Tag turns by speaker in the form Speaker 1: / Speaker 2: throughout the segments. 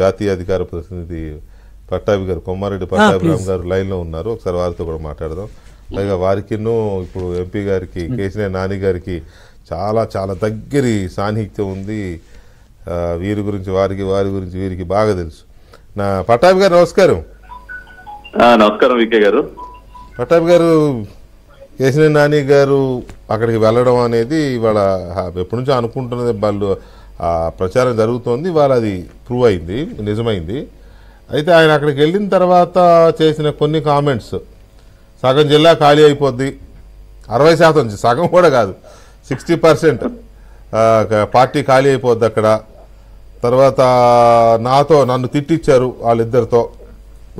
Speaker 1: జాతీయ అధికార ప్రతినిధి పట్టాభి గారు, కొమ్మారెడ్డి పట్టాభిరామ్ గారు లైన్లో ఉన్నారు. ఒకసారి వారితో కూడా మాట్లాడదాం. పైగా వారికిన్నూ ఇప్పుడు ఎంపీ గారికి, కేసీఆర్ నాని గారికి చాలా చాలా దగ్గరి సాన్నిహిత్యం ఉంది. వీరి గురించి వారి గురించి వీరికి బాగా తెలుసు. నా పట్టాభి గారు నమస్కారం.
Speaker 2: నమస్కారం వికే గారు.
Speaker 1: పట్టాభి గారు, కేసీఆర్ నాని గారు అక్కడికి వెళ్ళడం అనేది ఇవాళ ఎప్పటి నుంచో అనుకుంటున్నది, వాళ్ళు ప్రచారం జరుగుతోంది, ఇవాళ అది ప్రూవ్ అయింది, నిజమైంది. అయితే ఆయన అక్కడికి వెళ్ళిన తర్వాత చేసిన కొన్ని కామెంట్స్, సగం జిల్లా ఖాళీ అయిపోద్ది, 60%, సగం కూడా కాదు, 60% పార్టీ ఖాళీ అయిపోద్ది అక్కడ. తర్వాత నన్ను తిట్టించారు వాళ్ళిద్దరితో,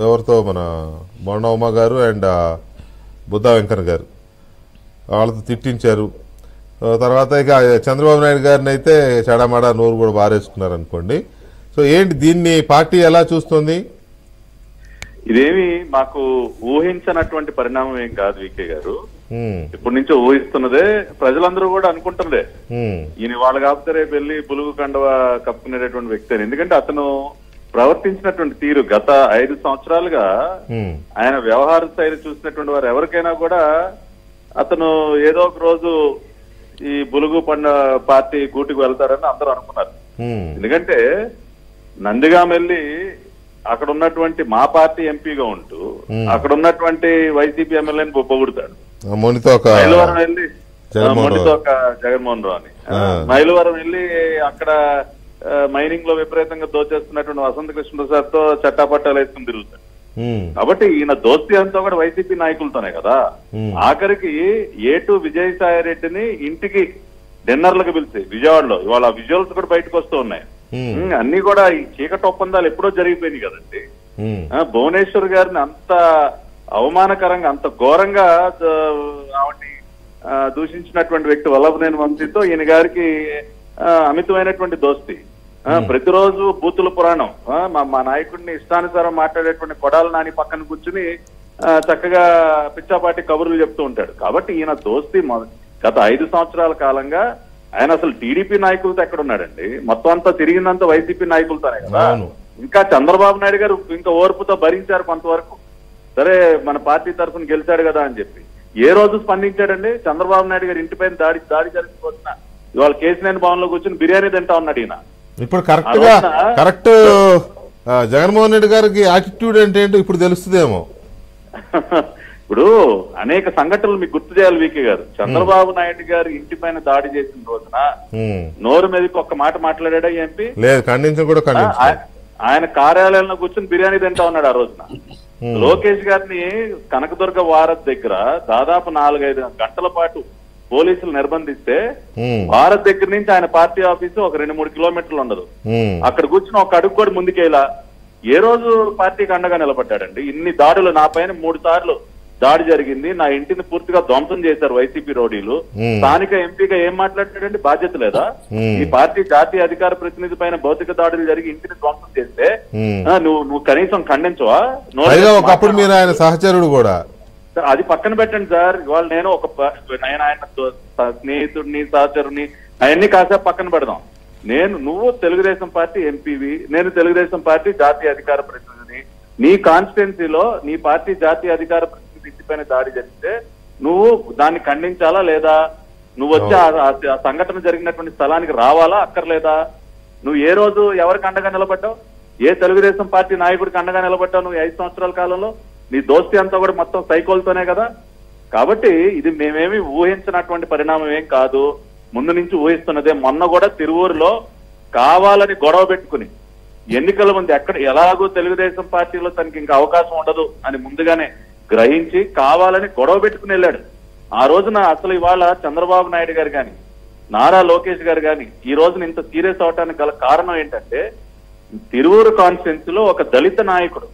Speaker 1: ఎవరితో, మన బొండ ఉమ్మ గారు అండ్ బుద్ధా వెంకన్న గారు, వాళ్ళతో తిట్టించారు. తర్వాత ఇక చంద్రబాబు నాయుడు గారిని అయితే చెడమడా నోరు కూడా బారేసుకున్నారు అనుకోండి. సో ఏంటి దీన్ని పార్టీ ఎలా చూస్తుంది?
Speaker 2: ఇదేమి మాకు ఊహించనటువంటి పరిణామం ఏం కాదు వికే గారు. ఇప్పటి నుంచో ఊహిస్తున్నదే, ప్రజలందరూ కూడా అనుకుంటున్నదే. ఈయన వాళ్ళు కాకపోతే రేపు వెళ్ళి బులుగు కండవ కప్పుకునేటటువంటి వ్యక్తి. ఎందుకంటే అతను ప్రవర్తించినటువంటి తీరు గత 5 సంవత్సరాలుగా ఆయన వ్యవహార శైలి చూసినటువంటి వారు ఎవరికైనా కూడా అతను ఏదో ఒక రోజు ఈ బులుగు పార్టీ గూటికి వెళ్తారని అందరూ అనుకున్నారు. ఎందుకంటే నందిగాం వెళ్ళి అక్కడ ఉన్నటువంటి మా పార్టీ ఎంపీగా ఉంటూ అక్కడ ఉన్నటువంటి వైసీపీ ఎమ్మెల్యేని పొగుడుతాడు. మైలవరం వెళ్ళి మొండితోక జగన్మోహన్ రావు అని, మైలవరం వెళ్ళి అక్కడ మైనింగ్ లో విపరీతంగా దోచేస్తున్నటువంటి వసంత కృష్ణప్రసాద్ తో చట్టాపట్టాలు వేసుకుని తిరుగుతాడు. కాబట్టి ఈయన దోస్తి అంతా కూడా వైసీపీ నాయకులతోనే కదా. ఆఖరికి ఏటు విజయసాయి రెడ్డిని ఇంటికి డిన్నర్లకు పిలిచి విజయవాడలో, ఇవాళ విజువల్స్ కూడా బయటకు వస్తూ ఉన్నాయి. అన్ని కూడా ఈ చీకటి ఒప్పందాలు ఎప్పుడో జరిగిపోయినాయి కదండి. భువనేశ్వర్ గారిని అంత అవమానకరంగా, అంత ఘోరంగా ఆవిడ్ని దూషించినటువంటి వ్యక్తి వల్లభనేని వంశీతో ఈయన గారికి అమితమైనటువంటి దోస్తి. ప్రతిరోజు బూతుల పురాణం, మా నాయకుడిని ఇష్టానుసారం మాట్లాడేటువంటి కొడాల నాని పక్కన కూర్చుని చక్కగా పిచ్చాపాటి కబుర్లు చెప్తూ ఉంటాడు. కాబట్టి ఈయన దోస్తి గత 5 సంవత్సరాల కాలంగా ఆయన అసలు టీడీపీ నాయకులతో ఎక్కడ ఉన్నాడండి? మొత్తం అంతా తిరిగిందంతా వైసీపీ నాయకులతోనే కదా. ఇంకా చంద్రబాబు నాయుడు గారు ఇంకా ఓర్పుతో భరించారు కొంతవరకు. సరే మన పార్టీ తరఫున గెలిచాడు కదా అని చెప్పి ఏ రోజు స్పందించాడండి? చంద్రబాబు నాయుడు గారు ఇంటిపైన దాడి జరిగిపోతున్నా ఇవాళ కేసీఆర్ భవన్ లో కూర్చొని బిర్యానీ తింటా ఉన్నాడు ఈయన.
Speaker 1: ఇప్పుడు కరెక్ట్ జగన్మోహన్ రెడ్డి గారికి యాటిట్యూడ్ అంటే ఏంటో ఇప్పుడు తెలుస్తుందేమో.
Speaker 2: ఇప్పుడు అనేక సంఘటనలు మీకు గుర్తు చేయాలి వీకే గారు. చంద్రబాబు నాయుడు గారు ఇంటి పైన దాడి చేసిన రోజున నోరు మీదకి ఒక్క మాట మాట్లాడా ఎంపీ?
Speaker 1: లేదు, ఖండించడం కూడా ఖండించారు.
Speaker 2: ఆయన కార్యాలయంలో కూర్చొని బిర్యానీ తింటా ఉన్నాడు ఆ రోజున. లోకేష్ గారిని కనకదుర్గ వారత్ దగ్గర దాదాపు 4-5 గంటల పాటు పోలీసులు నిర్బంధిస్తే భారత్ దగ్గర నుంచి ఆయన పార్టీ ఆఫీసు ఒక 2-3 కిలోమీటర్లు ఉండదు. అక్కడ కూర్చుని ఒక అడుగు కూడా ముందుకేలా ఏ రోజు పార్టీకి అండగా నిలబడ్డాడండి? ఇన్ని దాడులు, నా పైన 3 సార్లు దాడి జరిగింది, నా ఇంటిని పూర్తిగా ధ్వంసం చేశారు వైసీపీ రౌడీలు. స్థానిక ఎంపీగా ఏం మాట్లాడాడండి? బాధ్యత లేదా? ఈ పార్టీ జాతీయ అధికార ప్రతినిధి పైన భౌతిక దాడులు జరిగి ఇంటిని ధ్వంసం చేస్తే నువ్వు కనీసం ఖండించవా?
Speaker 1: ఒకప్పుడు మీరు ఆయన సహచరుడు కూడా.
Speaker 2: అది పక్కన పెట్టండి సార్. ఇవాళ నేను ఆయన స్నేహితుడిని, సహచరుని, అవన్నీ కాసేపు పక్కన పెడదాం. నువ్వు తెలుగుదేశం పార్టీ ఎంపీవి, నేను తెలుగుదేశం పార్టీ జాతీయ అధికార ప్రతినిధిని. నీ కాన్స్టిట్యున్సీలో నీ పార్టీ జాతీయ అధికార ప్రతినిధి ఇంటిపైన దాడి జరిగితే నువ్వు దాన్ని ఖండించాలా లేదా? నువ్వు వచ్చి ఆ సంఘటన జరిగినటువంటి స్థలానికి రావాలా అక్కర్లేదా? నువ్వు ఏ రోజు ఎవరికి అండగా నిలబడ్డావు? ఏ తెలుగుదేశం పార్టీ నాయకుడికి అండగా నిలబడ్డావు నువ్వు 5 సంవత్సరాల కాలంలో? నీ దోస్తి అంతా కూడా మొత్తం సైకోలతోనే కదా. కాబట్టి ఇది మేమేమి ఊహించినటువంటి పరిణామం ఏం కాదు, ముందు నుంచి ఊహిస్తున్నదే. మొన్న కూడా తిరువూరులో కావాలని గొడవ పెట్టుకుని ఎన్నికల ముందు ఎలాగో తెలుగుదేశం పార్టీలో తనకి ఇంకా అవకాశం ఉండదు అని ముందుగానే గ్రహించి కావాలని గొడవ పెట్టుకుని వెళ్ళాడు. ఆ రోజున అసలు ఇవాళ చంద్రబాబు నాయుడు గారు గాని, నారా లోకేష్ గారు గాని ఈ రోజున ఇంత సీరియస్ అవడానికి గల కారణం ఏంటంటే, తిరువూరు కాన్స్టిట్యున్సీలో ఒక దళిత నాయకుడు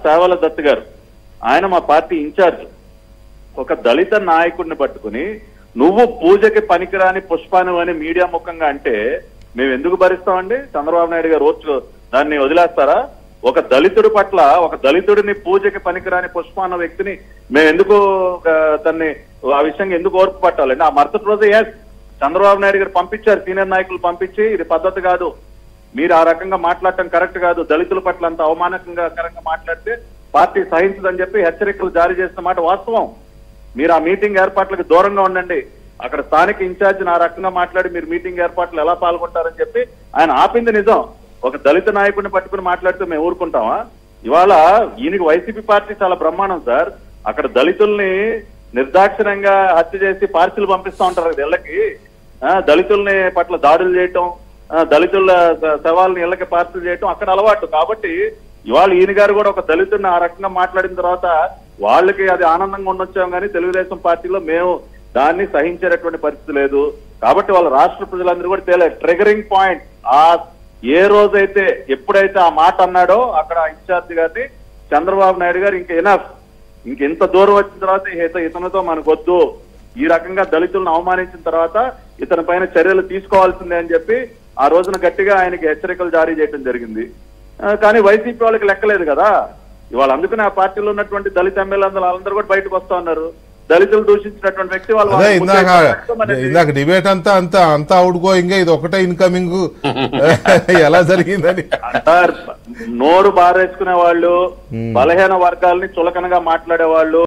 Speaker 2: సేవల దత్ గారు, ఆయన మా పార్టీ ఇన్ఛార్జ్, ఒక దళిత నాయకుడిని పట్టుకుని నువ్వు పూజకి పనికిరాని పుష్పాను అని మీడియా ముఖంగా అంటే మేము ఎందుకు భరిస్తామండి? చంద్రబాబు నాయుడు గారు రోజు దాన్ని వదిలేస్తారా? ఒక దళితుడి పట్ల, ఒక దళితుడిని పూజకి పనికిరాని పుష్పాన్న వ్యక్తిని మేము ఎందుకు దాన్ని ఆ విషయంగా ఎందుకు ఓర్పు పట్టాలండి? ఆ మరుసటి రోజు చంద్రబాబు నాయుడు గారు పంపించారు, సీనియర్ నాయకులు పంపించి ఇది పద్ధతి కాదు, మీరు ఆ రకంగా మాట్లాడటం కరెక్ట్ కాదు, దళితుల పట్ల అంత అవమానకరంగా మాట్లాడితే పార్టీ సహించదని చెప్పి హెచ్చరికలు జారీ చేసిన మాట వాస్తవం. మీరు ఆ మీటింగ్ ఏర్పాట్లకు దూరంగా ఉండండి. అక్కడ స్థానిక ఇన్ఛార్జిని ఆ రకంగా మాట్లాడి మీరు మీటింగ్ ఏర్పాట్లు ఎలా పాల్గొంటారని చెప్పి ఆయన ఆపింది నిజం. ఒక దళిత నాయకుడిని పట్టుకుని మాట్లాడితే మేము ఊరుకుంటామా? ఇవాళ ఈయనకి వైసీపీ పార్టీ చాలా బ్రహ్మాండం సార్. అక్కడ దళితుల్ని నిర్దాక్షిణ్యంగా హత్య చేసి పార్సీలు పంపిస్తా ఉంటారు కదా ఇళ్ళకి. దళితుల్ని పట్ల దాడులు చేయటం, దళితుల శవాలని ఇళ్ళకి పార్సీలు చేయటం అక్కడ అలవాటు. కాబట్టి ఇవాళ ఈయన గారు కూడా ఒక దళితుడిని ఆ రకంగా మాట్లాడిన తర్వాత వాళ్ళకి అది ఆనందంగా ఉండొచ్చాం, కానీ తెలుగుదేశం పార్టీలో మేము దాన్ని సహించేటటువంటి పరిస్థితి లేదు. కాబట్టి వాళ్ళ రాష్ట్ర ప్రజలందరూ కూడా తేలేదు. ట్రిగరింగ్ పాయింట్ ఏ రోజైతే ఎప్పుడైతే ఆ మాట అన్నాడో అక్కడ ఇన్ఛార్జి గారిని చంద్రబాబు నాయుడు గారు ఇంత దూరం వచ్చిన తర్వాత ఇతనితో మనకొద్దు, ఈ రకంగా దళితులను అవమానించిన తర్వాత ఇతని పైన చర్యలు తీసుకోవాల్సిందే అని చెప్పి ఆ రోజున గట్టిగా ఆయనకి హెచ్చరికలు జారీ చేయడం జరిగింది. కానీ వైసీపీ వాళ్ళకి లెక్కలేదు కదా ఇవాళ. అందుకని ఆ పార్టీలో ఉన్నటువంటి దళిత ఎమ్మెల్యేలు వాళ్ళందరూ కూడా బయటకు వస్తా ఉన్నారు. దళితులు దూషించినటువంటి వ్యక్తి
Speaker 1: ఇందాక డిబేట్ అంతా అవుట్ గోయింగ్, ఇది ఒకటే ఇన్కమింగ్ ఎలా జరిగిందని
Speaker 2: నోరు బారేసుకునే వాళ్ళు, బలహీన వర్గాల్ని చులకనగా మాట్లాడే వాళ్ళు.